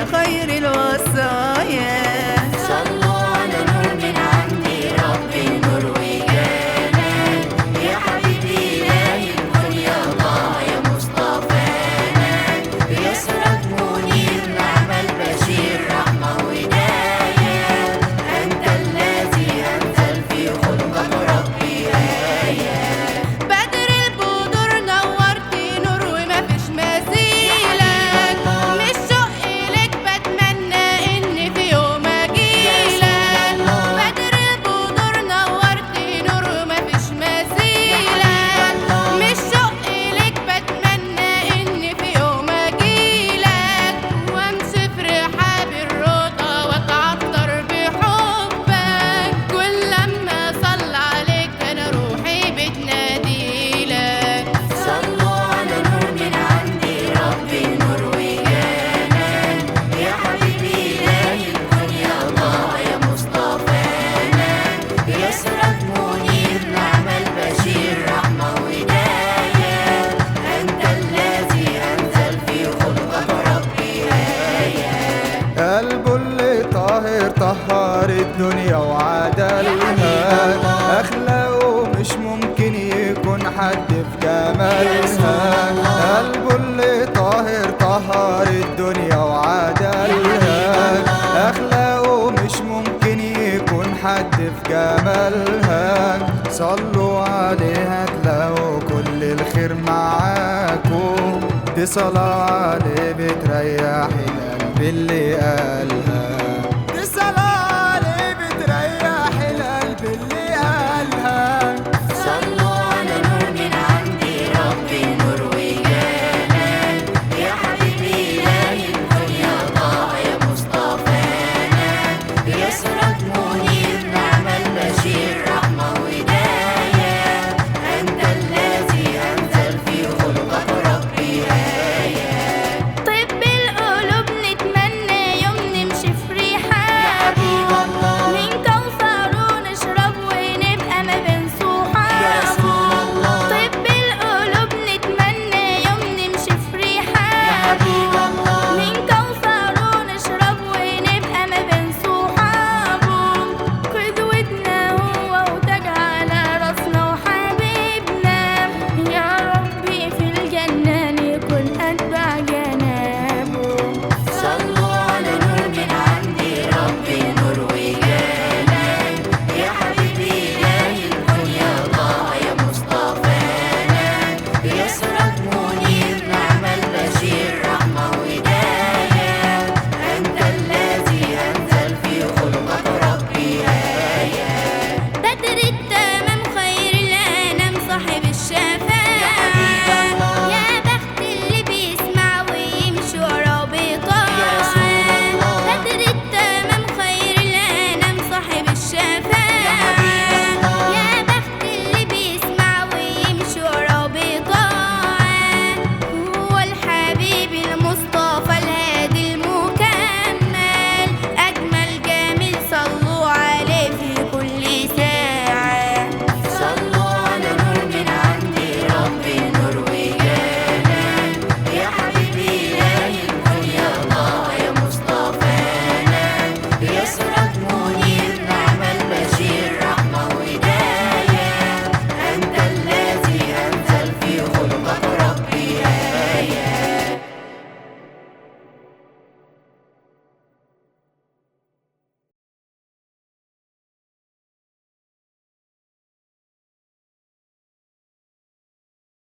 يا خير الوصايا. صلوا على نور من عند ربي نور وجمال، يا حبيبي إلهي الكل يا الله يا مصطفانا، يسرك منير نعم البشير رحمة وهداية، أنت الذي أنزل في خلقك ربي آية. بدر البدور نورت نور ومفيش مثيلك، مش شوق لك بتمنى ان في يوم اجيلك. بدر البدور نورت نور ومفيش مثيلك، مش شوق لك بتمنى ان في يوم اجيلك، وامشي في رحاب الرضا واتعطر بحبك، كل لما صلى عليك انا روحي بتناديلك. صلوا على نور من عند ربي نور وجمال، يا حبيبي إلهي الكون يا الله يا مصطفانا، يسرك منير نعم البشير رحمة وهداية، أنت الذي أنزل في خلقك ربي آية. قلبه اللي طاهر طهر الدنيا وعدلها، أخلاقه مش ممكن يكون حد في جمالها. قلبه اللي طاهر طهر الدنيا وعدلها، أخلاقه مش ممكن يكون حد في جمالها. صلوا عليها تلاقوا كل الخير معاكم، دي صلاة عليه بتريح القلب اللي قال